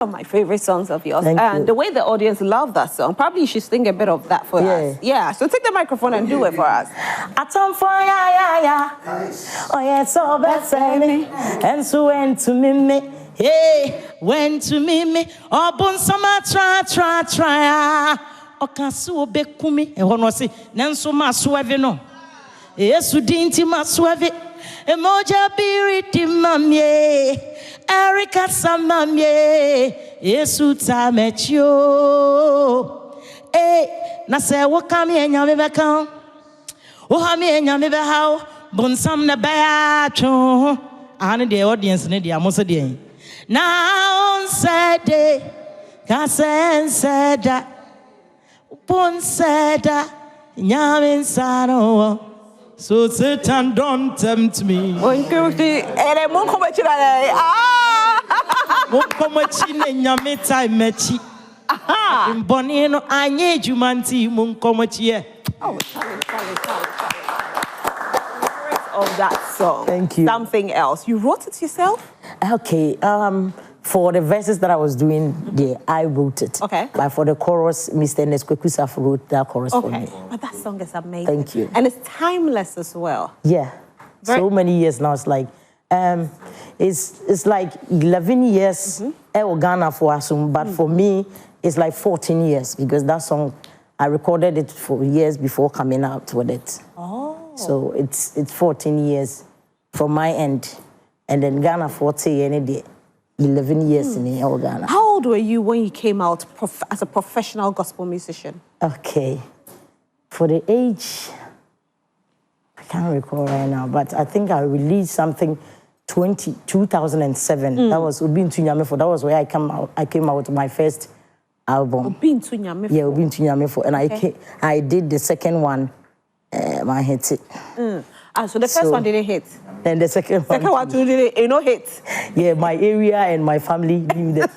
One of my favorite songs of yours. Thank and you. The way the audience love that song, probably you should sing a bit of that for us. Yeah, so take the microphone and do it for us. Atom for ya. Oh yeah, so best me. And so went to me. Hey, went to me. Oh, bon sama try. O kasu obekumi. E hono si nanso maswave no. Yesu dinti maswave. Emoja biriti mamie. Erika samamie. Yesu tamechio. Eh, na se wakami enyame beka. Ohami enyame be how bonsam na baatwo. Ane the audience ne dia mo se dia. Na on said ka said bon said nyame nsano. So Satan don't tempt me. Nyame time mechi. Mbonino anye jumanti munkomochi. Oh, of that song. Thank you. Something else. You wrote it yourself? Okay. For the verses that I was doing, I wrote it. Okay. But for the chorus, Mr. Nesquekusaf wrote that chorus for me. But that song is amazing. Thank you. And it's timeless as well. Yeah. So many years now. It's like it's like 11 years Ghana for us, but for me it's like 14 years because that song I recorded it for years before coming out with it. Oh. So it's 14 years from my end, and then Ghana 40 any day, 11 years in Ghana. How old were you when you came out as a professional gospel musician? Okay, for the age, I can't recall right now, but I think I released something 2007. That was Ubin Tunyamefo. That was where I came out with my first album. Ubin Tunyamefo. Yeah, Ubin Tunyamefo, and I did the second one. My hit. So the first one didn't hit. Then the second one didn't hit. Yeah, my area and my family knew that.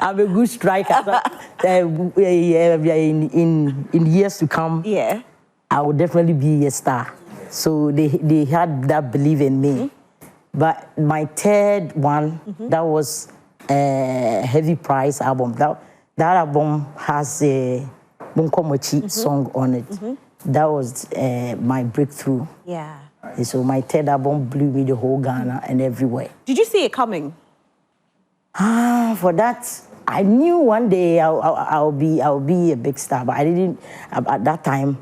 I'm a good striker. In years to come, I will definitely be a star. So they had that belief in me. But my third one, that was a Heavy Price album. That album has a Bunkomochi song on it. That was my breakthrough. Yeah. And so my third album blew me the whole Ghana and everywhere. Did you see it coming? For that, I knew one day I'll be a big star, but I didn't at that time.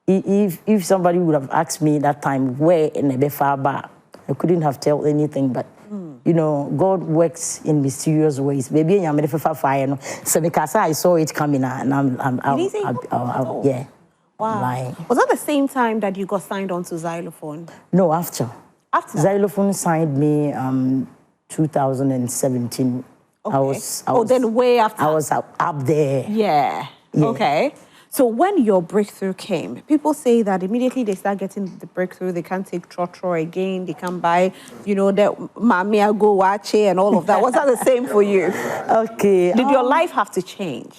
If somebody would have asked me that time where in the Befaba, I couldn't have told anything. But you know, God works in mysterious ways. Maybe I'm fire. So because I saw it coming, and I'm yeah. Wow. Lying. Was that the same time that you got signed on to Xylophone? No, after. After? Xylophone signed me 2017. Okay. Then way after. I was up there. Yeah. Okay. So when your breakthrough came, people say that immediately they start getting the breakthrough, they can't take trotro again, they can't buy, you know, the Mamia Go Watch and all of that. Was that the same for you? Okay. Did your life have to change?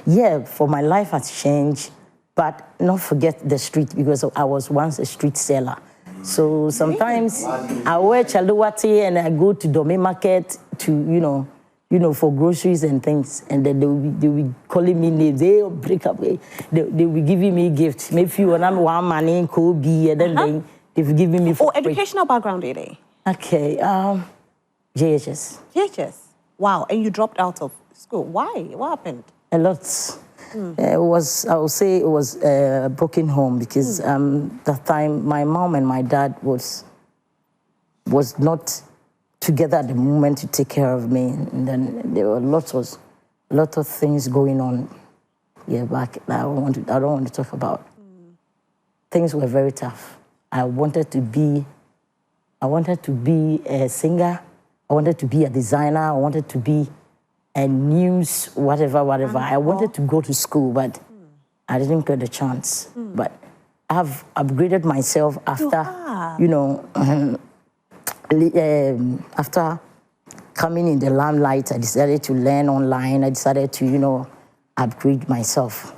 Yeah, for my life has changed. But not forget the street, because I was once a street seller. So sometimes I wear chaluwati and I go to Dome Market to, you know, for groceries and things. And then they will be calling me names. They will break up. They will be giving me gifts. Maybe when I'm one money, Kobe, and then they will give me for free. Educational background, did Okay, JHS. JHS? Wow, and you dropped out of school. Why? What happened? A lot. I would say it was a broken home because that time my mom and my dad was not together at the moment to take care of me, and then there were lots of things going on. Yeah, back I don't want to talk about. Things were very tough. I wanted to be a singer. I wanted to be a designer. I wanted to be a news, whatever. I wanted to go to school, but I didn't get the chance. But I've upgraded myself after, after coming in the limelight. I decided to learn online. I decided to, upgrade myself.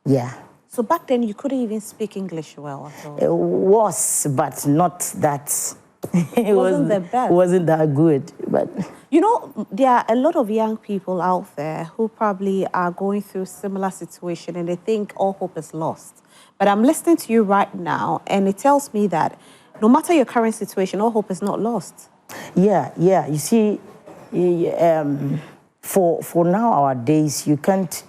Yeah. So back then you couldn't even speak English well at all? It was, but not that It wasn't the best. Wasn't that good, but... You know, there are a lot of young people out there who probably are going through similar situation and they think all hope is lost. But I'm listening to you right now and it tells me that no matter your current situation, all hope is not lost. Yeah. You see, for nowadays, you can't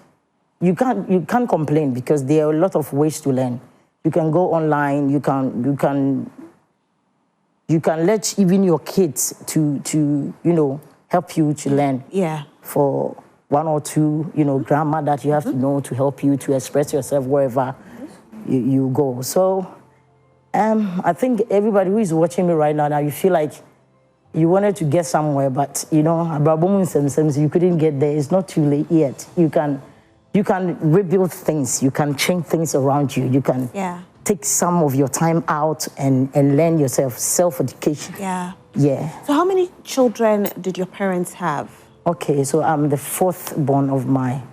complain because there are a lot of ways to learn. You can go online. You can let even your kids to help you to learn. Yeah. For one or two grammar that you have to know to help you to express yourself wherever you go. So I think everybody who is watching me right now, you feel like you wanted to get somewhere, but you couldn't get there. It's not too late yet. You can rebuild things. You can change things around you. You can take some of your time out and learn yourself, self-education. Yeah. Yeah. So how many children did your parents have? Okay, so I'm the fourth born of my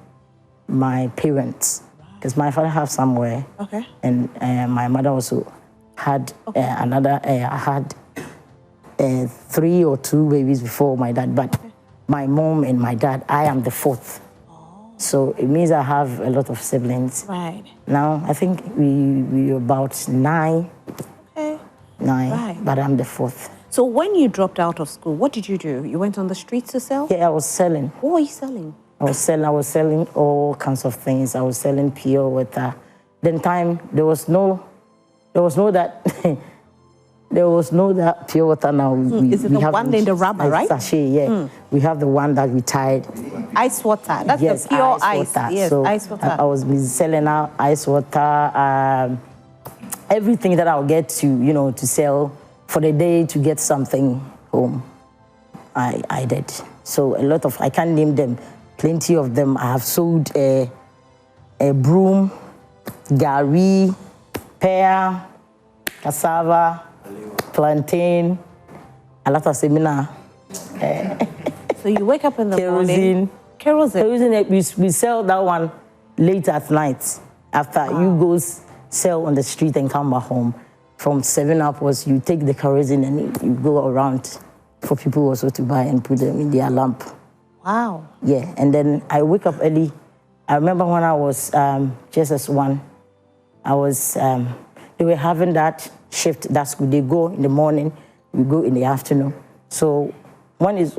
parents, because my father had somewhere. Okay. And my mother also had another. I had 3 or 2 babies before my dad, but my mom and my dad, I am the fourth. So it means I have a lot of siblings. Right. Now I think we about 9. Okay. 9. Right. But I'm the fourth. So when you dropped out of school, what did you do? You went on the streets to sell? Yeah, I was selling. What were you selling? I was selling all kinds of things. I was selling pure water. Then there was no that there was no that pure water now. Is it the one in the rubber, right? Sachet, yeah. We have the one that we tied. Ice water. That's the pure ice. Water. Yes, so ice water. I was selling out ice water, everything that I'll get to sell for the day to get something home. I did. So a lot of, I can't name them, plenty of them. I have sold a broom, gari, pear, cassava, plantain, a lot of seminar. So you wake up in the morning. Kerosene. We sell that one late at night after you go sell on the street and come back home. From 7 upwards, you take the kerosene and you go around for people also to buy and put them in their lamp. Wow. Yeah, and then I wake up early. I remember when I was just as one, I was, they were having that shift, that's good. They go in the morning, we go in the afternoon. So one is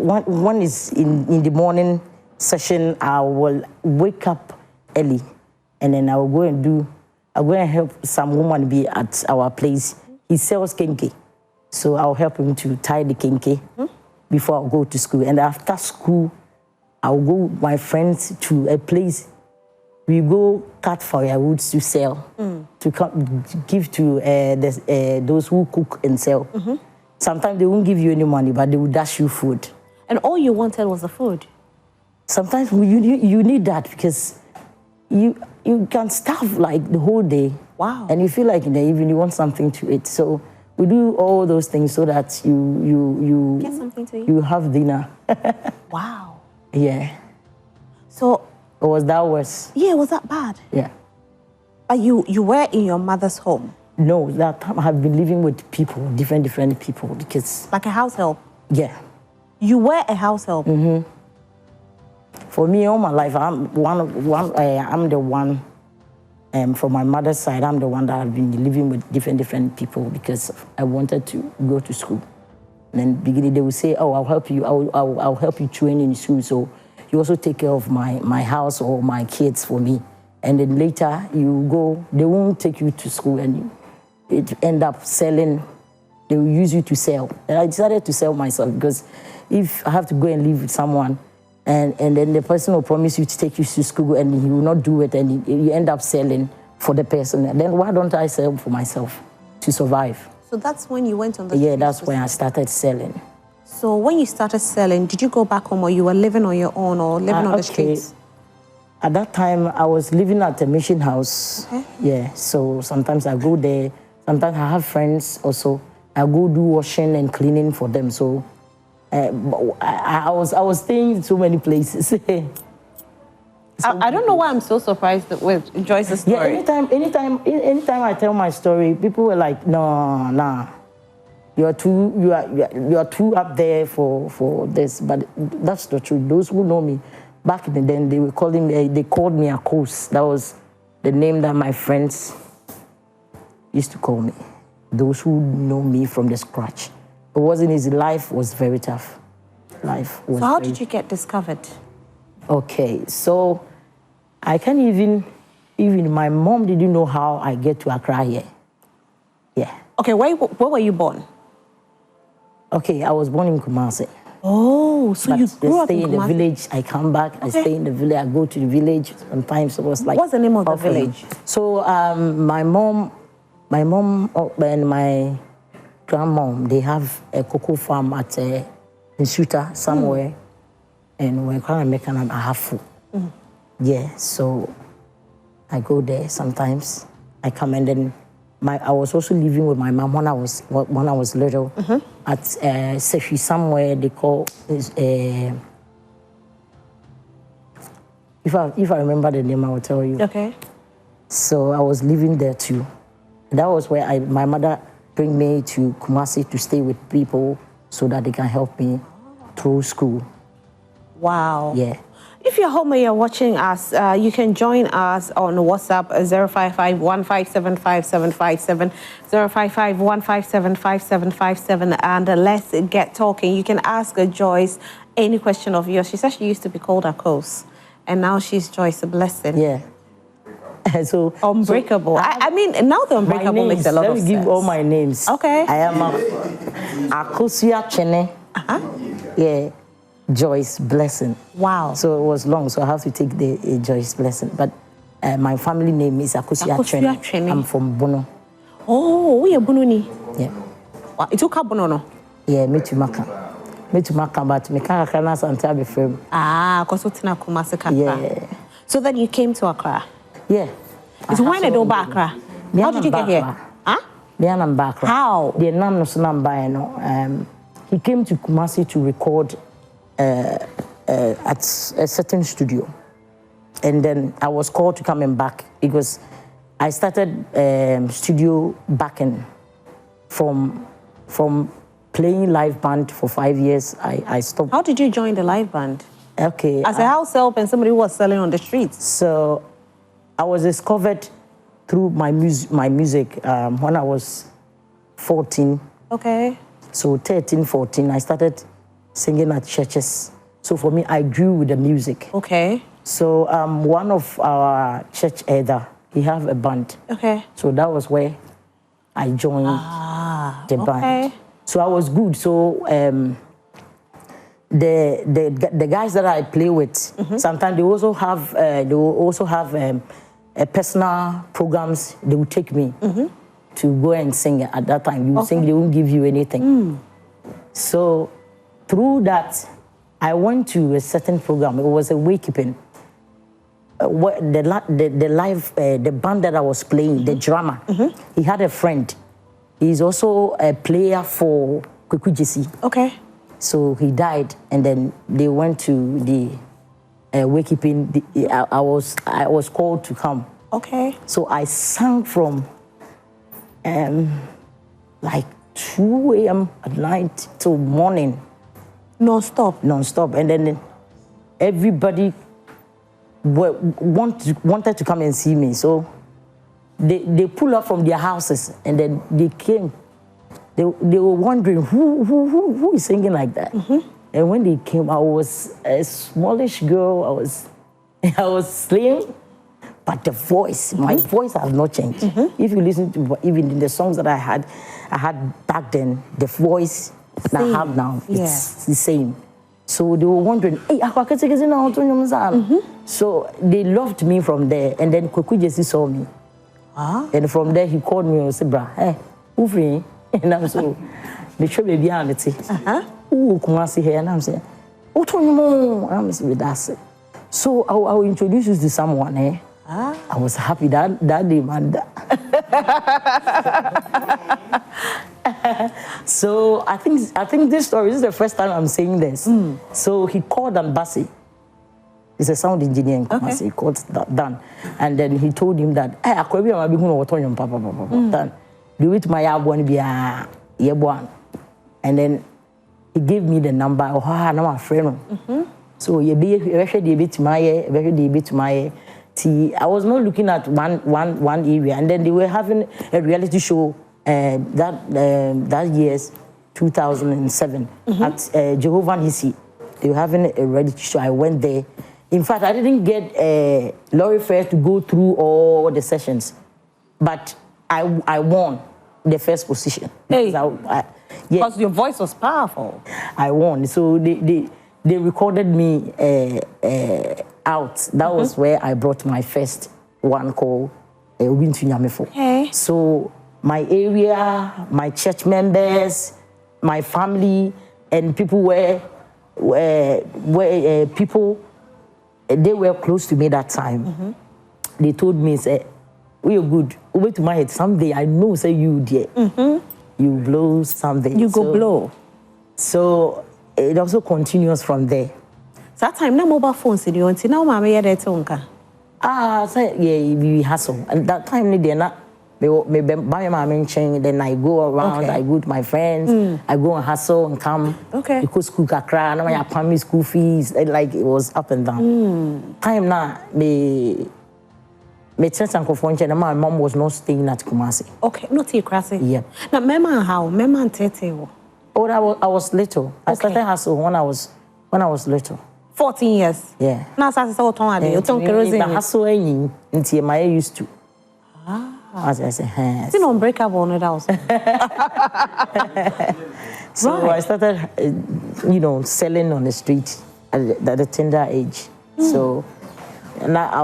in the morning session, I will wake up early and then I will go and help some woman be at our place. He sells kenke. So I'll help him to tie the kenke before I go to school. And after school, I'll go with my friends to a place. We go cut firewoods to sell, to give to those who cook and sell. Sometimes they won't give you any money, but they will dash you food. And all you wanted was the food? Sometimes you need that because you can starve like the whole day. Wow. And you feel like in the evening you want something to eat. So we do all those things so that you get something to eat. You have dinner. Wow. Yeah. So or was that worse? Yeah, was that bad? Yeah. But you were in your mother's home? No, that time I have been living with people, different people, because... Like a house help? Yeah. You were a house help? For me, all my life, I'm the one, from my mother's side, I'm the one that have been living with different people because I wanted to go to school. And then beginning, they will say, oh, I'll help you, I'll help you train in school, so you also take care of my house or my kids for me. And then later, you go, they won't take you to school and it end up selling, they will use you to sell. And I decided to sell myself because if I have to go and live with someone and then the person will promise you to take you to school and he will not do it and you end up selling for the person, and then why don't I sell for myself to survive? So that's when you went on the streets? Yeah, that's when I started selling. So when you started selling, did you go back home or you were living on your own or living on the streets? At that time, I was living at a mission house. Okay. Yeah, so sometimes I go there. Sometimes I have friends also. I go do washing and cleaning for them. So I was staying in so many plales. I don't know why I'm so surprised with Joyce's story. Yeah, anytime I tell my story, people were like, no, nah. you are too up there for this, but that's the truth. Those who know me back then, they called me a coast. That was the name that my friends used to call me. Those who know me from the scratch. It wasn't easy. Life was very tough. Life was. So how did you get discovered? Okay, so I can't even my mom didn't know how I get to Accra here. Yeah. Okay, where were you born? Okay, I was born in Kumasi. Oh, so but you grew up stay in the Kumasi. village. I come back. Okay. I stay in the village. I go to the village. Sometimes it was like. What's the name of the village? So my mom and my grandmom, they have a cocoa farm at in Suta somewhere, and we're kind of making a half. Yeah, so I go there sometimes. I come and then. I was also living with my mom when I was little at Sefi somewhere they call if I remember the name I will tell you. Okay. So I was living there too. That was where my mother bring me to Kumasi to stay with people so that they can help me through school. Wow. Yeah. If you're home and you're watching us, you can join us on WhatsApp 055-157-5757, 055-157-5757, and let's get talking. You can ask Joyce any question of yours. She said she used to be called Akos, and now she's Joyce Blessing. Yeah. So Unbreakable. I mean, now the Unbreakable makes a lot of sense. Let me give all my names. Okay. I am Akosia Chene. Yeah. Joyce Blessing. Wow. So it was long, so I have to take the Joyce Blessing. But my family name is Akosia Chene. I'm from Bono. Oh, we are Bono ni. Yeah. It took Bono no? Yeah, me to Maka, but me can't until I firm. Because what's na Kumasi Accra. Yeah. So then you came to Accra. Yeah. It's when I do Accra. How did you get here? Huh? I'm back. How? The name no. He came to Kumasi to record. At a certain studio, and then I was called to come and back because I started studio backing from playing live band for 5 years. I stopped. How did you join the live band? Okay, as a house help and somebody who was selling on the streets. So I was discovered through my music when I was 14. Okay. So 13, 14, I started singing at churches. So for me, I grew with the music. Okay. So one of our church elder, he have a band. Okay. So that was where I joined the band. So I was good. So the guys that I play with, sometimes they also have personal programs. They will take me to go and sing. At that time, you sing, they won't give you anything. So through that, I went to a certain program. It was a waykeeping. The band that I was playing, the drummer, he had a friend. He's also a player for Kwekujisi. Okay. So he died, and then they went to the waykeeping. I was called to come. Okay. So I sang from like 2 a.m. at night till morning. Non-stop? Non-stop. And then everybody wanted to come and see me. So they pulled up from their houses and then they came. They were wondering who is singing like that. And when they came, I was a smallish girl. I was slim, but the voice, my voice has not changed. If you listen to even in the songs that I had back then, the voice that I have now, it's the same. So they were wondering, hey, so they loved me from there. And then Kwekujesi saw me. And from there, he called me and said, "Bra, hey, who free?" And I'm so, the trouble behind it. Who can I see here? And I'm saying, "Oh, I'm saying, that's it." So I will introduce you to someone, eh? I was happy that day, man. So I think this story, this is the first time I'm saying this. So he called Ambassi. He's a sound engineer in Kumasi. He called Dan. And then he told him that, hey, I'm going to be papa. Dan, do it my one be a yebuan. And then he gave me the number. Oh, now my friend. So you be to my I was not looking at one area, and then they were having a reality show that year's 2007 at Jehovah Nissi. They were having a reality show. I went there. In fact, I didn't get a lorry fare to go through all the sessions, but I won the first position. Hey, because your voice was powerful. I won. So they recorded me out. That was where I brought my first one called Wintu Nyamefo. Okay. So my area, my church members, my family, and people people, they were close to me that time. They told me, say, we are good. Over to my head, someday I know, say you dear. You blow something. You go blow. So it also continues from there. So that time, no mobile phones in you until now, Mama, you're there tonka. So yeah, we hustle. And that time, they're not. Maybe buy my mention. Then I go around. Okay. I go to my friends. I go and hustle and come. Okay. Because school kakra. Now I pay me school fees. Like it was up and down. Time now, me church and confonche. My mom was not staying at Kumasi. Okay, not here, Krasi. Yeah. Now, Mema how? Mema and Tete. Oh, I was little. I started hustle when I was little. 14 years. Yeah. Now, I saw Tonga. You don't kerosene. The hustle until my used to. As I say, it's an unbreakable on it also. So I started, selling on the street at a tender age. So now I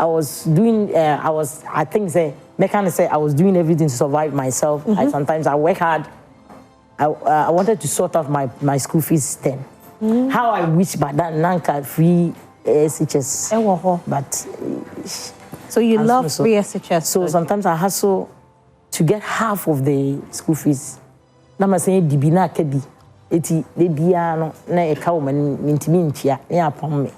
was doing, I was doing everything to survive myself. Sometimes I work hard. I wanted to sort out my school fees then. How I wish, but that nanka free SHS. But so you love free SHS. So sometimes I hustle to get half of the school fees. Now I'm saying dibina kedi eti debiano na eka woman mintimi ntia na upon me.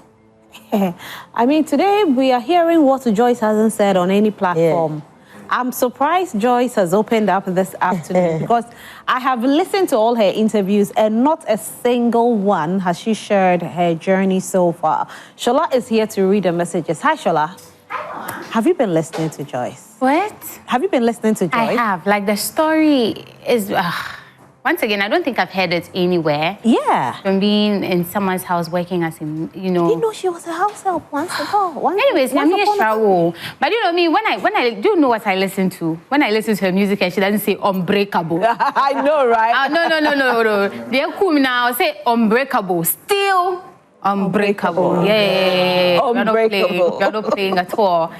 I mean, today we are hearing what Joyce hasn't said on any platform. Yeah. I'm surprised Joyce has opened up this afternoon because I have listened to all her interviews and not a single one has she shared her journey so far. Shola is here to read the messages. Hi, Shola. Hi. Have you been listening to Joyce? What? Have you been listening to Joyce? I have. Like, the story is... once again, I don't think I've heard it anywhere. Yeah. From being in someone's house working as a, I didn't know she was a house help once ago. Anyways, I'm here show. But you know me, when I do know what I listen to. When I listen to her music and she doesn't say unbreakable. I know, right? No. They're cool now. Say unbreakable. Still unbreakable. Yeah. Unbreakable. You're not playing at all.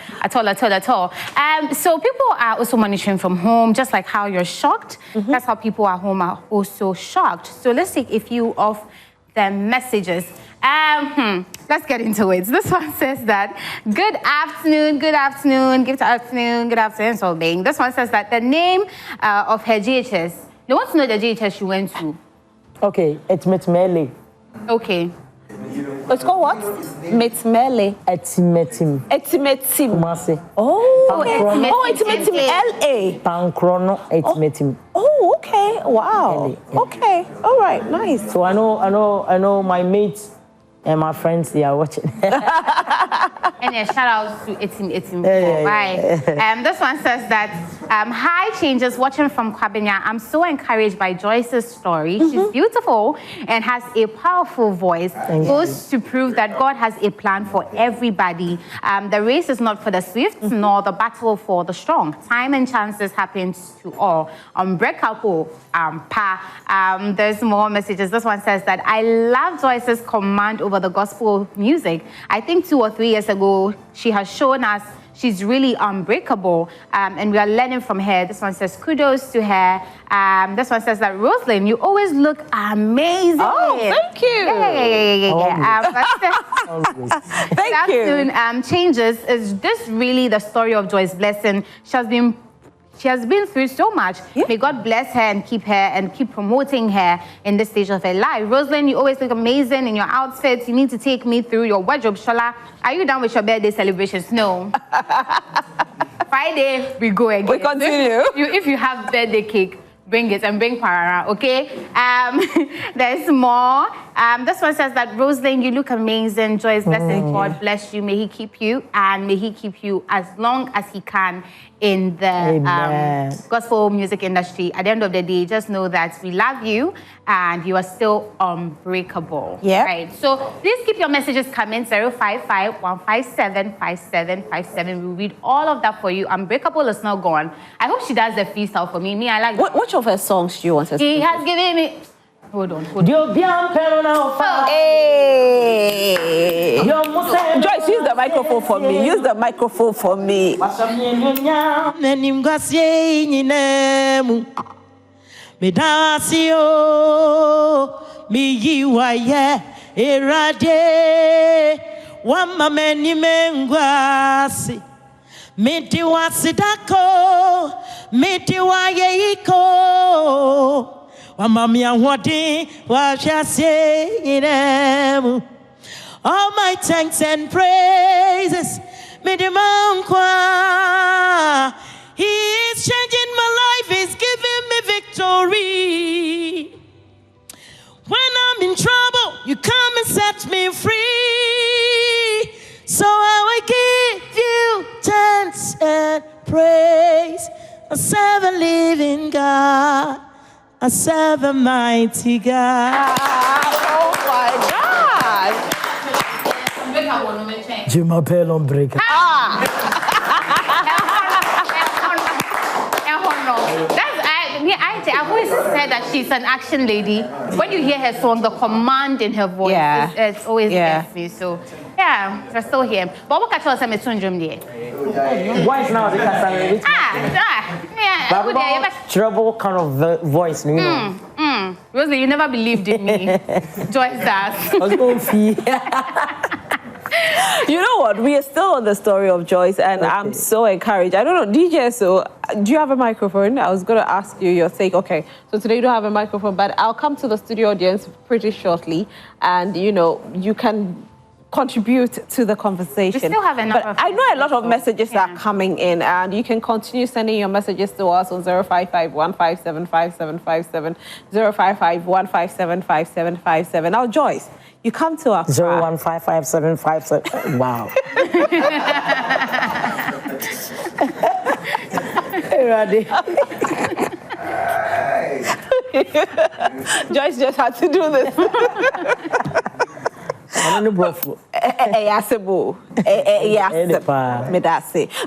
So people are also monitoring from home, just like how you're shocked. That's how people at home are also shocked. So let's take a few of the messages. Let's get into it. This one says that, good afternoon, so being. This one says that the name of her GHS, they want to know the GHS she went to. Okay, it's Metmele. Okay. It's called what? Metmele. Etimetim. Kumasi. Etimetim LA. Pankrono Etimetim. Oh, okay. Wow. LA, yeah. Okay. All right. Nice. So I know my mates and my friends, they are watching. And a shout out to Itim. Right. This one says that, hi Changers, watching from Kwabenya. I'm so encouraged by Joyce's story. She's beautiful and has a powerful voice. Goes to prove that God has a plan for everybody. The race is not for the swift, nor the battle for the strong. Time and chances happen to all. Unbreakable. There's more messages. This one says that I love Joyce's command over the gospel music. I think 2 or 3 years ago, she has shown us she's really unbreakable, and we are learning from her. This one says kudos to her. This one says that Rosalind, you always look amazing. Oh, thank you. Thank you. Changes. Is this really the story of Joyce Blessing? She has been through so much. Yeah. May God bless her and keep promoting her in this stage of her life. Rosalind, you always look amazing in your outfits. You need to take me through your wardrobe. Shola, are you done with your birthday celebrations? No. Friday, we go again. We continue. If you have birthday cake, bring it and bring Parara, okay? There's more. This one says that, Rosalind, you look amazing. Joyce Blessing, God bless you. May he keep you, and may he keep you as long as he can in the gospel music industry. At the end of the day, just know that we love you and you are still unbreakable. Yeah. Right. So please keep your messages coming. 055-157-5757. We'll read all of that for you. Unbreakable is not gone. I hope she does the freestyle for me. I like that. Which of her songs do you want us to He has given me. Hold on. Hey! Joyce, use the microphone for me. Use the microphone for me. Medasio mi yiwaye erade wama meni mengwasi miti wasidako miti wayeiko wama mianwadi washase inemu. All my thanks and praises midimankwa. He is changing my life, he's giving me victory. When I'm in trouble, you come and set me free. So I will give you thanks and praise. I serve a living God. I serve a mighty God. Oh my God! Je m'appelle Ombrega. I've always said that she's an action lady. When you hear her song, the command in her voice, it's always gets me. So, yeah, we're still here. But what can you tell us about Voice now, the trouble kind of voice, you know. Rosie, you never believed in me. Joyce does. I was going to feel. You know what? We are still on the story of Joyce, and I'm so encouraged. I don't know, DJ, so do you have a microphone? I was going to ask you your take. Okay, so today you don't have a microphone, but I'll come to the studio audience pretty shortly, and, you know, you can contribute to the conversation. We still have enough. But I know a lot of messages are coming in, and you can continue sending your messages to us on 055-157-5757, 055-157-5757. Now, Joyce, you come to our 0155757. Wow. Ready? Joyce just had to do this.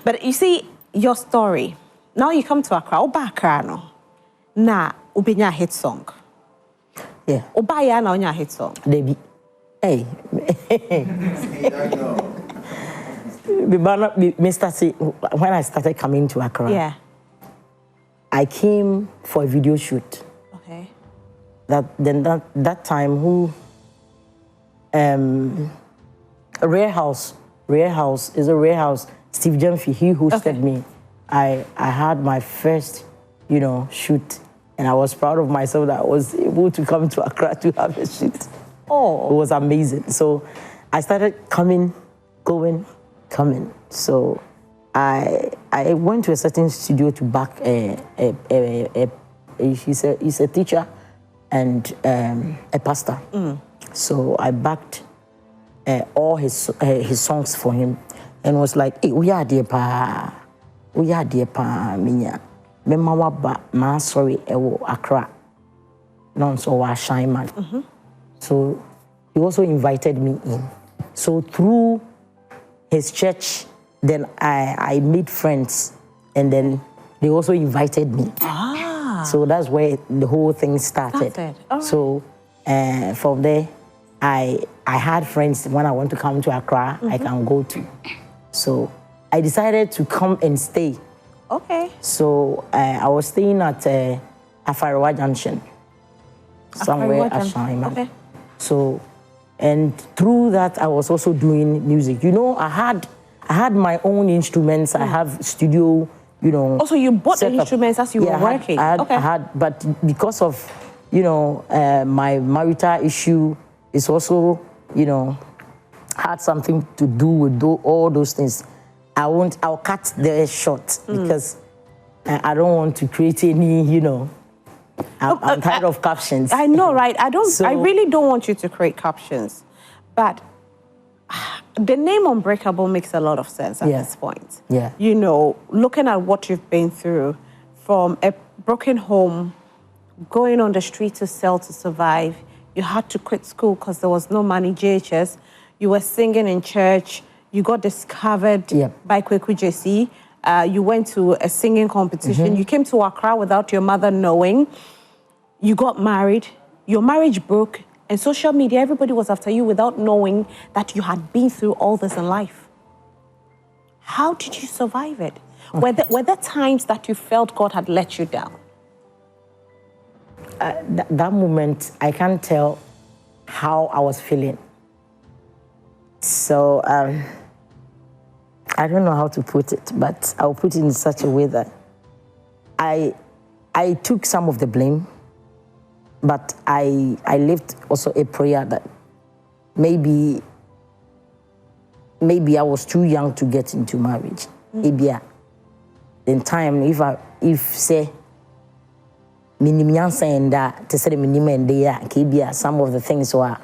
But you see, your story. Now you come to Accra. Oba Accra no. Na ubinya hit song. Yeah. Oba ya na onya hit song. Debbie. Hey. Mr. C, when I started coming to Accra, I came for a video shoot. Okay. That time who Rare House is a Rare House. Steve Jemfi, he hosted me. I had my first, you know, shoot, and I was proud of myself that I was able to come to Accra to have a shoot. Oh, it was amazing. So I started coming. So I went to a certain studio to back he's a teacher and a pastor. So I backed all his songs for him, and was like, "Hey, we are dear pa, minya. Me mama ba ma sorry ewo Accra. Non so wa shine man." So he also invited me in. So through his church, then I made friends, and then they also invited me. So that's where the whole thing started. Right. So from there, I had friends when I want to come to Accra, I can go to. So I decided to come and stay. Okay. So I was staying at Afariwa Junction, somewhere at Shaiman. Okay. So, and through that, I was also doing music. You know, I had my own instruments. I have studio, you know. Also, you bought the instruments as you were working? I had, but because of, you know, my marital issue, it's also, you know, had something to do with all those things. I'll cut the short because I don't want to create any, you know, I'm tired of captions. I know, right? I really don't want you to create captions. But the name Unbreakable makes a lot of sense at this point. Yeah. You know, looking at what you've been through, from a broken home, going on the street to sell to survive. You had to quit school because there was no money, JHS. You were singing in church. You got discovered by Kweku JC. You went to a singing competition. You came to Accra without your mother knowing. You got married. Your marriage broke. And social media, everybody was after you without knowing that you had been through all this in life. How did you survive it? Were there times that you felt God had let you down? That moment, I can't tell how I was feeling. So, I don't know how to put it, but I'll put it in such a way that I took some of the blame, but I left also a prayer that maybe I was too young to get into marriage. Maybe in time, if say minimum saying that to say minimum there, some of the things were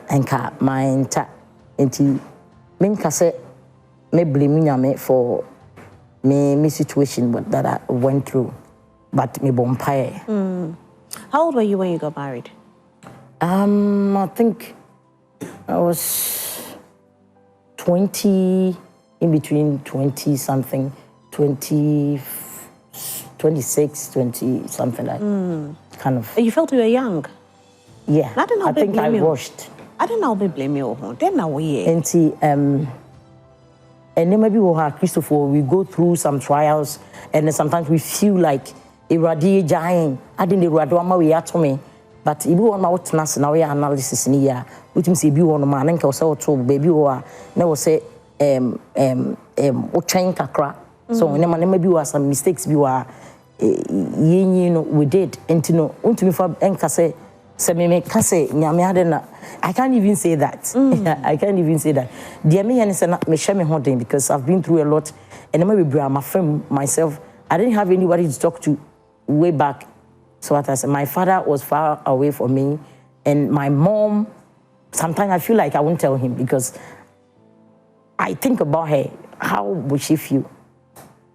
anka my into me say me blame me for me situation that I went through, but me bompire. How old were you when you got married? I think I was 20, in between 20 something, 20, 26, 20 something like kind of. You felt you were young? Yeah, I think I rushed. I don't know, blame you. Then now we. And then maybe we'll have Christopher, we go through some trials, and then sometimes we feel like a radi giant. I didn't radoma we at me, but if you want out now we analysis in here, which means if you want man and also baby or never say chain kakra. So maybe we have some mistakes we were we did, and to know me for enkase. I can't even say that. I can't even say that. Dear me and me share me holding because I've been through a lot, and I'm a friend myself. I didn't have anybody to talk to way back. So what I said, my father was far away from me, and my mom. Sometimes I feel like I won't tell him because I think about her. How would she feel?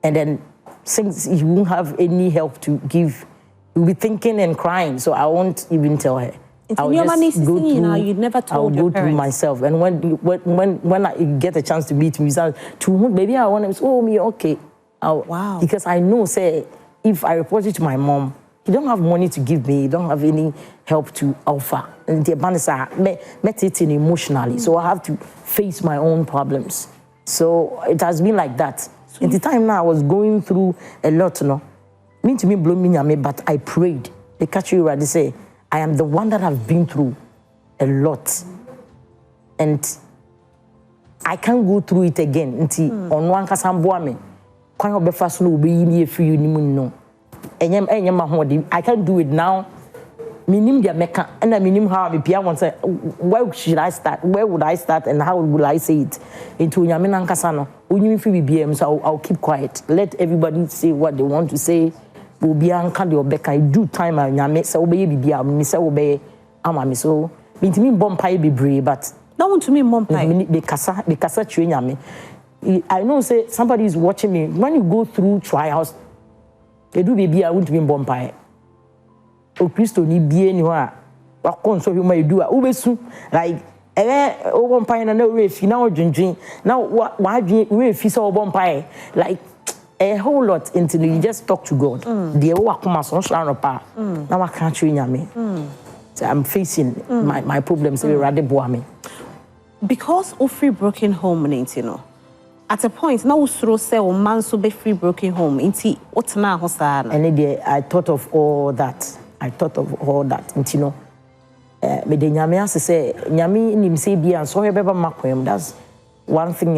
And then since you won't have any help to give, you'll be thinking and crying. So I won't even tell her. I'll just go through. You'd never told your parents. I'll go through myself. And when I get a chance to meet me, maybe I want to say, oh, me okay. Wow. Because I know, say, if I report it to my mom, he don't have money to give me. He don't have any help to offer. And the man is met it emotionally. So I have to face my own problems. So it has been like that. At the time now, I was going through a lot, mean to me, blow me, but I prayed. They catch you right. They say, I am the one that have been through a lot. And I can't go through it again. On one casamboame, can't be fast no be in free no. I can't do it now. Minim dia meka and I minim how me pia want say where should I start? Where would I start and how would I say it? Into nyame nankasa no. Only free BM, so I'll keep quiet. Let everybody say what they want to say. Obi anka de obeka I do time nyame say obeye bibia me say obeye ama me so me bompai bebre but don't want to me bompai be kasa tue nyame. I know say somebody is watching me when you go through trials they do bibia want to be bompai o Christo ni bie ni ho a wakon ma edu a obesu like o bompai na we fi na odwendwen na wa we fi so bompai like a whole lot until you just talk to God. Now I can't me. So I'm facing my problems. Because of free broken home, at a point now we say o man so be free broken home. Inti what na hosa. And I thought of all that. Me de nyame say nyame nim say bia so beba makwem. That's one thing,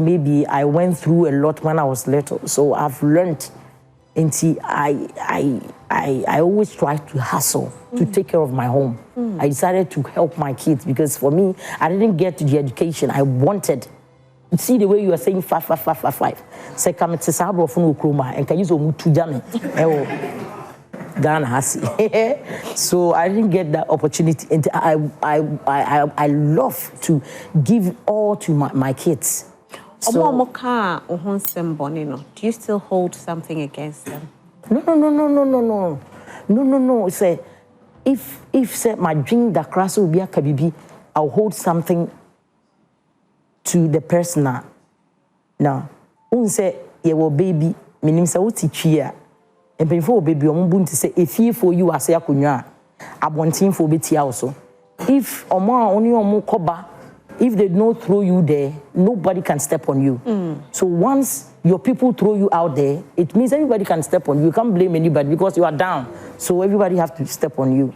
maybe I went through a lot when I was little, so I've learned. I always try to hustle to take care of my home. I decided to help my kids because for me, I didn't get the education I wanted. See the way you are saying 5. Say come to Sabro from Ukruma and can use to jam Ghana has. So I didn't get that opportunity. And I love to give all to my kids. So, do you still hold something against them? No. Say, if say my dream that crash will be a kabibi, I'll hold something to the person. Now, say, your baby, meaning so teach here. And before baby, I'm going to say, if you for you, I say, I want him for BT also. If only koba, if they don't throw you there, nobody can step on you. So once your people throw you out there, it means everybody can step on you. You can't blame anybody because you are down. So everybody has to step on you.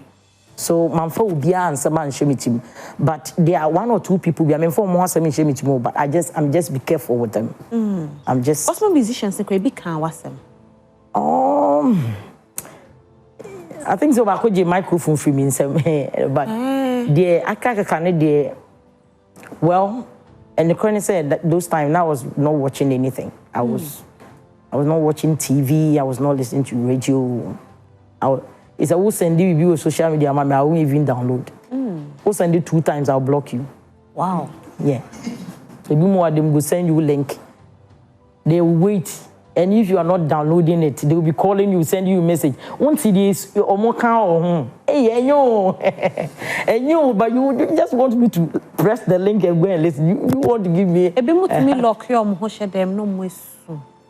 So Manfa will be and someone shemitim. But there are one or two people, I mean, for more shemitim, but I'm just be careful with them. I'm just. What's my musicians can be can was them? I think so. I could get microphone for me, but I can't. Well, and the colonel said that those times I was not watching anything. I was not watching TV. I was not listening to radio. It's a will send you view social media, I won't even download. We'll send it 2 times, I'll block you. Wow. Yeah. So be more them will send you a link. They will wait. And if you are not downloading it, they will be calling you, send you a message. Once it is or more count, hey, I know, but you just want me to press the link and go and listen. You want to give me a bit more to me lock your them no more.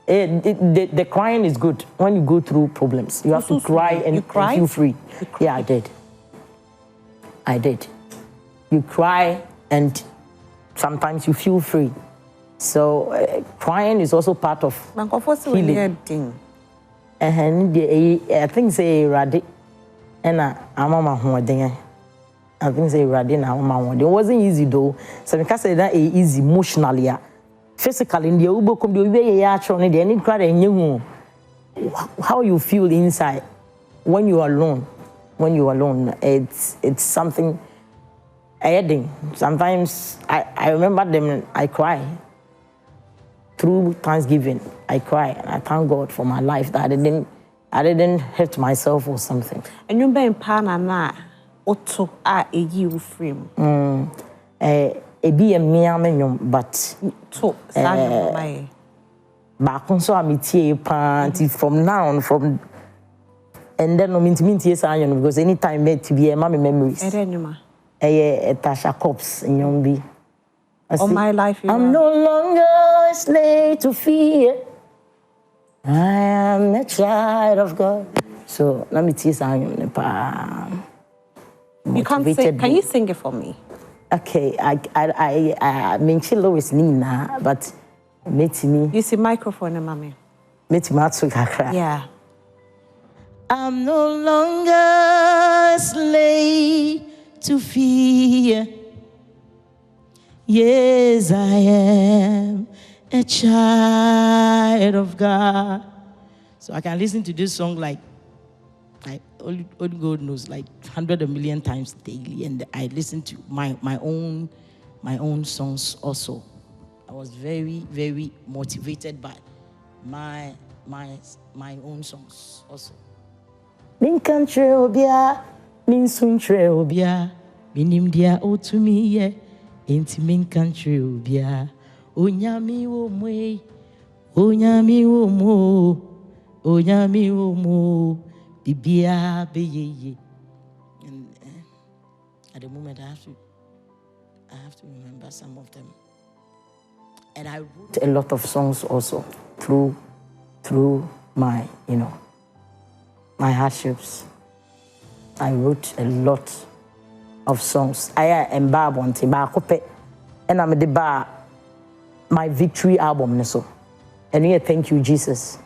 The crying is good when you go through problems. You have to cry and feel free. Yeah, I did. You cry and sometimes you feel free. So crying is also part of healing. And I think say Radi and I'm on my I think say Radi and I'm on. It wasn't easy though. So because say that easy emotionally, physically in the Uber come the way any cry and you how you feel inside when you are alone. When you are alone, it's something adding. Sometimes I remember them. I cry. Through Thanksgiving, I cry and I thank God for my life that I didn't hurt myself or something. And you been pana na oto a you frame. Be a mere minion, but to my back on so I'm panty from now on from and then no mean yes because anytime made to be a mommy memories. Tasha Cops in Yombi. All my life, I'm no longer a slave to fear. I am a child of God. So let me tell you something. You can't sing. Can you sing it for me? Okay, I mean, she always Nina, but meet me. You see microphone, mommy. Meet me, yeah. I'm no longer a slave to fear. Yes, I am a child of God. So I can listen to this song like only God knows, like 100 million times daily, and I listen to my own songs also. I was very, very motivated by my own songs also. Min country obia, min suntre obia, minim dia otumi ye. Inti min country obia onyami wo mwe bibia beyeye. And at the moment I have to remember some of them. And I wrote a lot of songs also through my my hardships. I wrote a lot of songs. I am Babonte Bakope, and I'm the bar my victory album. So, and here, thank you, Jesus.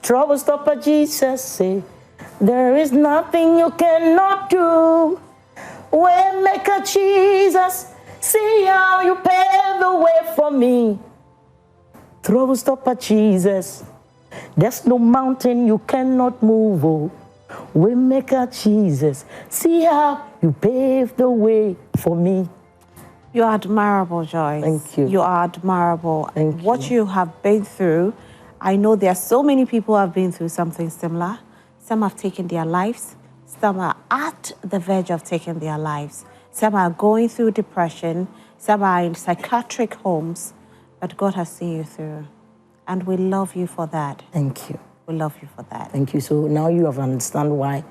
Trouble stopper, Jesus, say, there is nothing you cannot do. Waymaker, Jesus, see how you pave the way for me. Trouble stopper, Jesus, there's no mountain you cannot move. Oh, Waymaker, Jesus, see how you paved the way for me. You are admirable, Joyce. Thank you. You are admirable. Thank you. What you have been through, I know there are so many people who have been through something similar. Some have taken their lives. Some are at the verge of taking their lives. Some are going through depression. Some are in psychiatric homes. But God has seen you through. And we love you for that. Thank you. We love you for that. Thank you. So now you have understand why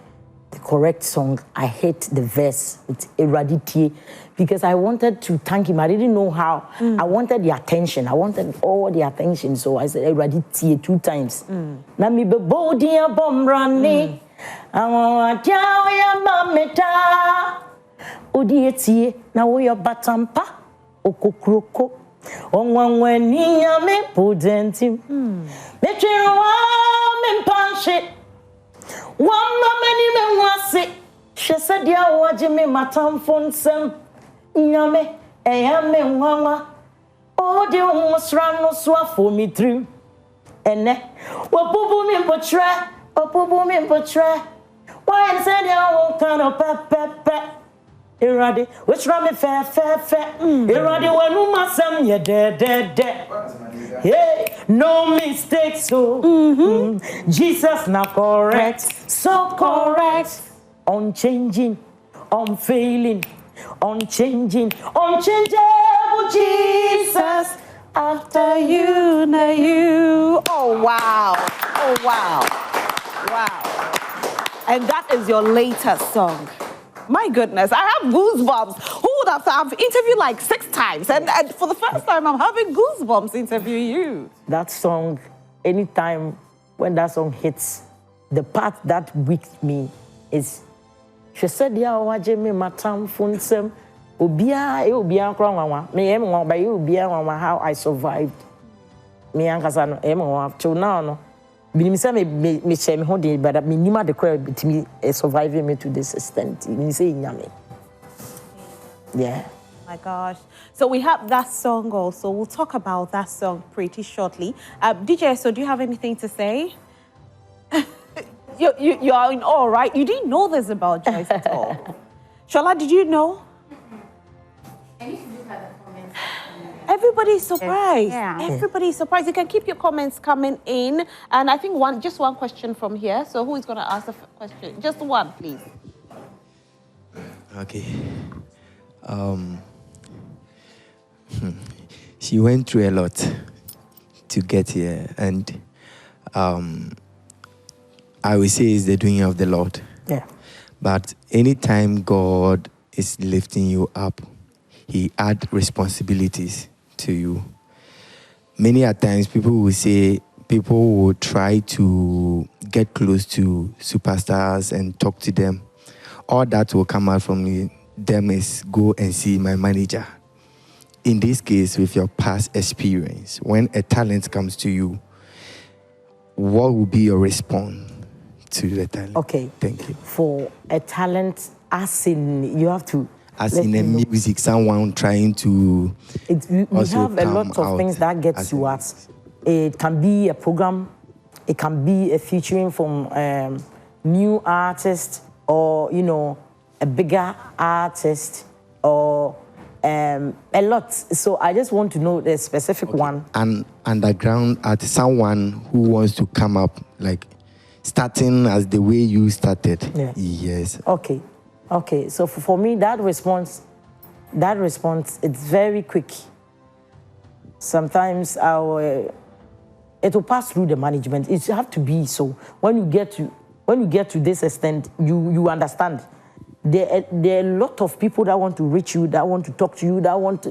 the correct song, I hate the verse with Eraditi, because I wanted to thank him. I didn't know how. I wanted the attention. I wanted all the attention. So I said Eraditi 2 times. Na mi be bodia bombrani. Awatia mameta. Odieti na wo yo batampa. Okokroko. Onwanweni ya me pudenti. Mechiwa me panche. One many men was it. She said, "Ya waje me matam fonsem. Nyame, me mama. Oh, the almost ran no swa for me through. And ne, what boo me portray, boo me portray. Why said ya won't kind of pep. Iradi, which ram me fair. Iradi, when you must some ye dead. Hey, no mistakes, so Jesus now correct, so correct, unchanging, unfailing, unchanging, unchangeable Jesus. After you, na you. Oh, wow. Wow. And that is your latest song. My goodness, I have goosebumps. Who would have thought? I've interviewed like 6 times, and for the first time, I'm having goosebumps interviewing you. That song, anytime when that song hits, the part that wakes me is, she said, "Ya waje me matam funsem, obia kronwa me em ba obia how I survived. Me ankasa no em till now no. Me say me share me hold but me nima the crowd between surviving me to this extent. Me say nyame." Yeah. My gosh. So we have that song also. We'll talk about that song pretty shortly. DJ, so do you have anything to say? You are in awe, right? You didn't know this about Joyce at all. Shola, did you know? I need to look at the comments. Everybody's surprised. Yeah. Everybody's surprised. You can keep your comments coming in. And I think just one question from here. So who is going to ask the question? Just one, please. Okay. She went through a lot to get here, and I would say it's the doing of the Lord. Yeah. But anytime God is lifting you up, He adds responsibilities to you. Many a times people will say, people will try to get close to superstars and talk to them. All that will come out from them is go and see my manager. In this case, with your past experience, when a talent comes to you, what will be your response to the talent? Okay. Thank you. For a talent, as in, you have to... As in a music, someone trying to... We have a lot of things that get to us. It can be a program, it can be a featuring from new artist, or, you know, a bigger artist, or a lot. So I just want to know the specific one. An underground artist, someone who wants to come up, like starting as the way you started. Yeah. Yes. Okay. So for me, that response, it's very quick. Sometimes it will pass through the management. It have to be so. When you get to this extent, you understand. There are a lot of people that want to reach you, that want to talk to you, that want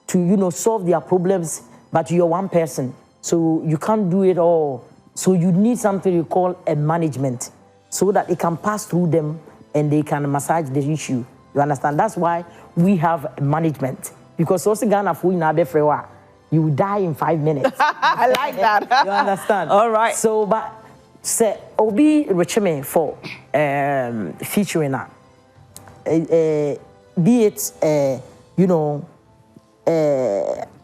to solve their problems, but you're one person, so you can't do it all. So you need something you call a management, so that it can pass through them and they can massage the issue. You understand? That's why we have management, because also Ghana for you will die in 5 minutes. I like that. You understand? All right. So, but say Obi Richmond for featuring her. Be it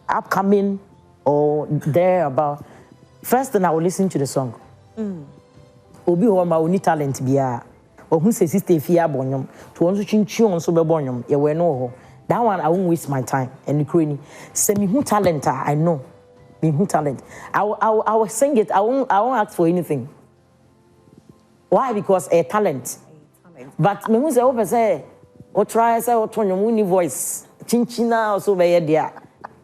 upcoming or thereabout. First thing I will listen to the song. Obi Homa only talent biya. Or who says sister Fia Bonyum to also chinchu on sober bonyum. You will know. That one I won't waste my time. And the crony. Say me who talent I know. Me who talent. I will sing it. I won't ask for anything. Why? Because a talent. But me who say open say or try say or turn your voice. Chinchina also be there.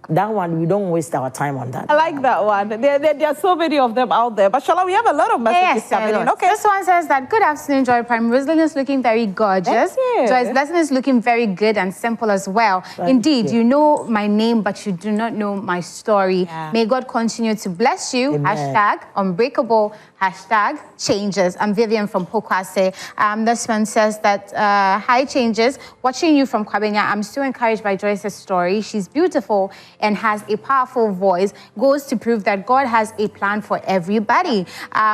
That one, we don't waste our time on that. I like that one. There are so many of them out there. But Shala, we have a lot of messages coming in. Okay. This one says that, good afternoon, Joy Prime. Rosalind is looking very gorgeous. Joyce Blessing is looking very good and simple as well. Indeed, you know my name, but you do not know my story. Yeah. May God continue to bless you. Amen. #unbreakable, #changes. I'm Vivian from Pokwase. This one says that, hi, Changes. Watching you from Kwabenya, I'm so encouraged by Joyce's story. She's beautiful and has a powerful voice, goes to prove that God has a plan for everybody.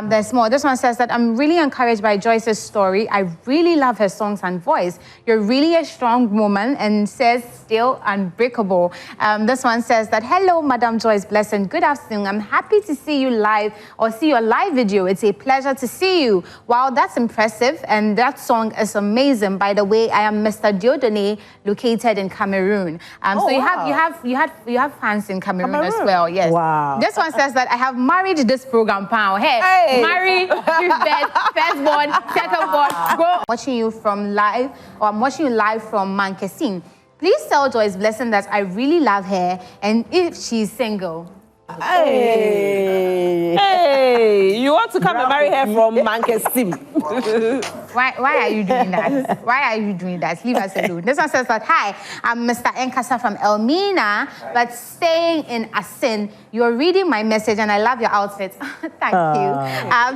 There's more. This one says that I'm really encouraged by Joyce's story. I really love her songs and voice. You're really a strong woman, and says still unbreakable. This one says that, hello, Madam Joyce Blessing. Good afternoon. I'm happy to see you live or see your live video. It's a pleasure to see you. Wow, that's impressive. And that song is amazing. By the way, I am Mr. Diodone, located in Cameroon. So you have fans in Cameroon as well, yes. Wow. This one says that I have married this program, Pound. Hey, marry, give birth, firstborn, secondborn, go. Watching you from live, or I'm watching you live from Mankesin. Please tell Joyce Blessing that I really love her, and if she's single. Hey, you want to come and marry her from Mankesim? Why are you doing that? Why are you doing that? Leave us alone. This one says that, hi, I'm Mr. Nkasa from Elmina, but staying in Asin. You're reading my message and I love your outfit. Thank you.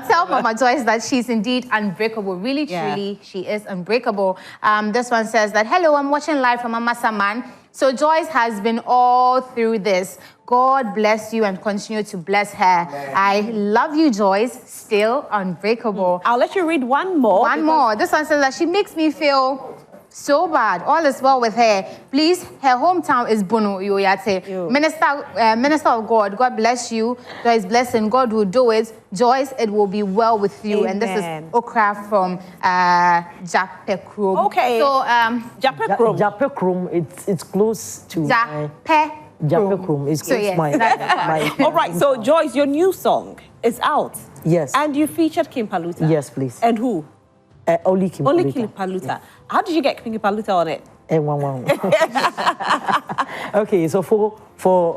Tell Mama Joyce that she's indeed unbreakable. Really, truly, she is unbreakable. This one says that, hello, I'm watching live from Mama Saman. So Joyce has been all through this. God bless you and continue to bless her. I love you, Joyce. Still unbreakable. I'll let you read one more. One more. This one says that she makes me feel so bad. All is well with her. Please, her hometown is Bono Yoyate. Minister of God, God bless you. Joyce Blessing, God will do it. Joyce, it will be well with you. Amen. And this is Okra from Japekrum. Okay. So Japekrum. Japekrum, it's close to Japekrum. It's close to my. All right. So Joyce, your new song is out. Yes. And you featured King Paluta. Yes, please. And who? Only King Only Paluta. King Paluta. Yeah. How did you get King Paluta on it? Okay, so for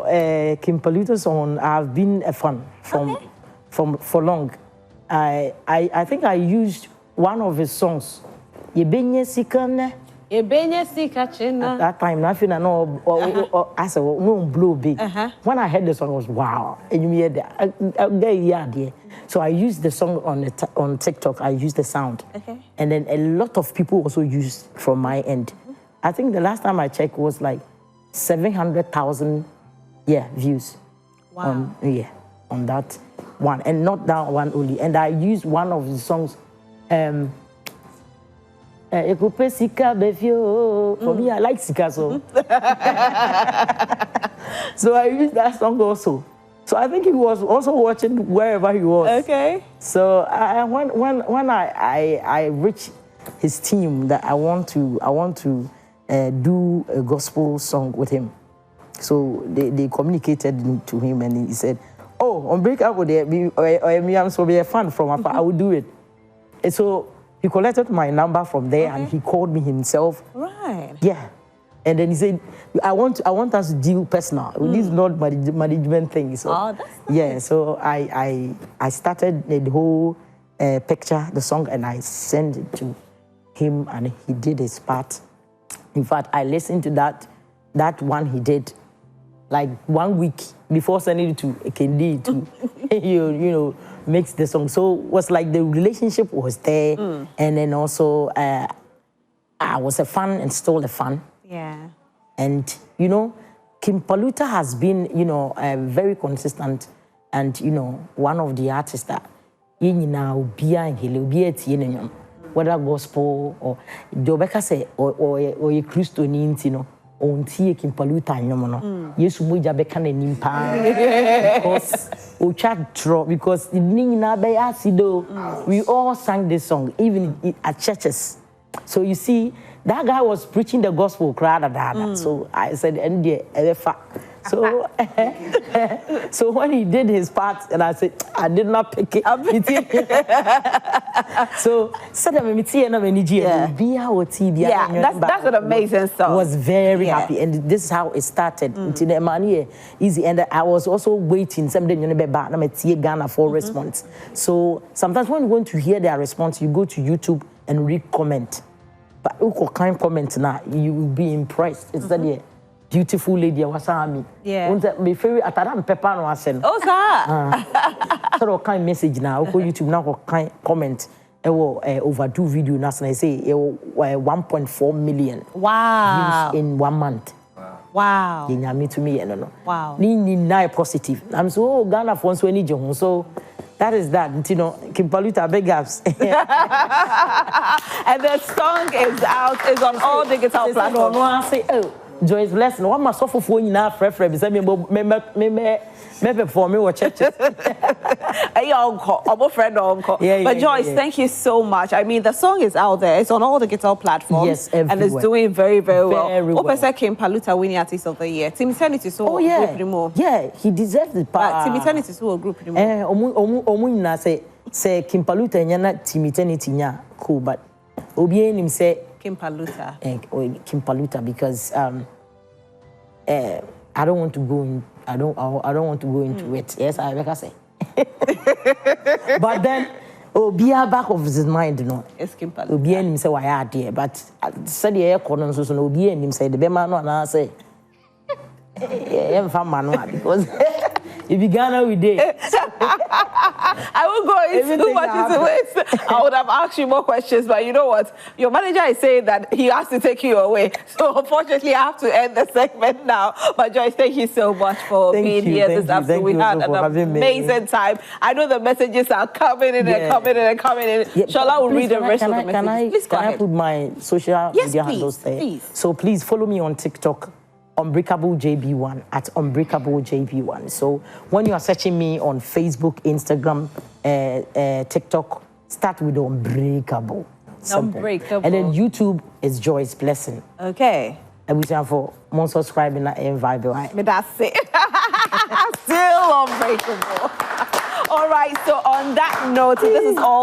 King Paluta's song, I've been a fan for long. I think I used one of his songs. Yebenye Sikane. At that time, nothing I know. I said, no blow big. When I heard the song, I was wow. And you hear that? So I used the song on TikTok. I used the sound, and then a lot of people also used from my end. I think the last time I checked was like 700,000 views. Wow. On that one, and not that one only. And I used one of the songs. For me, I like Sika, so. So I used that song also. So I think he was also watching wherever he was. Okay. So when I reached his team that I want to do a gospel song with him. So they communicated to him and he said, "Oh, Unbreakable, I'm so be a fan from afar. I will do it." And so he collected my number from there and he called me himself. Right. Yeah. And then he said, I want us to deal personal. This is not management thing. So, that's nice. Yeah, so I started the whole picture, the song, and I sent it to him and he did his part. In fact, I listened to that one he did like 1 week before sending it to Kendi to you know, makes the song. So it was like the relationship was there. And then also I was a fan and still a fan. Yeah. And, you know, King Paluta has been, you know, very consistent and, you know, one of the artists that, whether gospel or Jobeka say or a Christian, you know, on King Paluta, you know, yes, we Jabeka nimpa because we chat draw because we all sang this song, even at churches. So you see, that guy was preaching the gospel, so I said, So when he did his part, and I said, I did not pick it. So that's an amazing song. Was very happy, and this is how it started. Easy, and I was also waiting. Ghana for response. So sometimes when you want to hear their response, you go to YouTube and read comment. But you can comment now, you will be impressed. It's that beautiful lady wasami. Yeah. My favorite ataram pepper no asen. Oh, sir. So kind message now. Go YouTube now kind comment. Overdo video now. I say 1.4 million. Wow. Views in 1 month. Wow. Wow. Ni positive. I'm so Ghana for so any so. That is that, Kim Paluta, big ups. And the song is out, is on all digital platforms. I say, oh, Joyce Blessing, what my sofa phone in our friend, maybe for me or churches. Our friend or uncle. But Joyce, thank you so much. I mean, the song is out there. It's on all digital platforms. Yes, everywhere. And it's doing very, very well. Very well. Kim Paluta winning Artist of the Year. Tim Eternity so oh, yeah. Group anymore. Yeah, he deserves the part. Tim Eternity so group anymore. Say Kim Paluta nyana Tim Eternity nya cool, but Obien him say Kim Paluta. Kim Paluta because I don't want to go in. I don't want to go into it. Yes, I say. But then, Obia back of his mind, It's Kim Paluta. Obia him say why are there? But said the air corner so Obia him say the bema no and I say, because if you Ghana we did. I will go into too much into it. I would have asked you more questions, but you know what? Your manager is saying that he has to take you away. So unfortunately, I have to end the segment now. But Joyce, thank you so much for being here this afternoon. We had an amazing time. I know the messages are coming in and coming in and coming in. Yeah, Shola will read the rest of the messages. Can I put my social media handles there? Please. So please follow me on TikTok. Unbreakable JB1 at Unbreakable JB1. So when you are searching me on Facebook, Instagram, TikTok, start with Unbreakable. Simple. Unbreakable. And then YouTube is Joyce Blessing. Okay. And we say for more subscribing and vibe. But that's it. Still Unbreakable. All right. So on that note, this is all.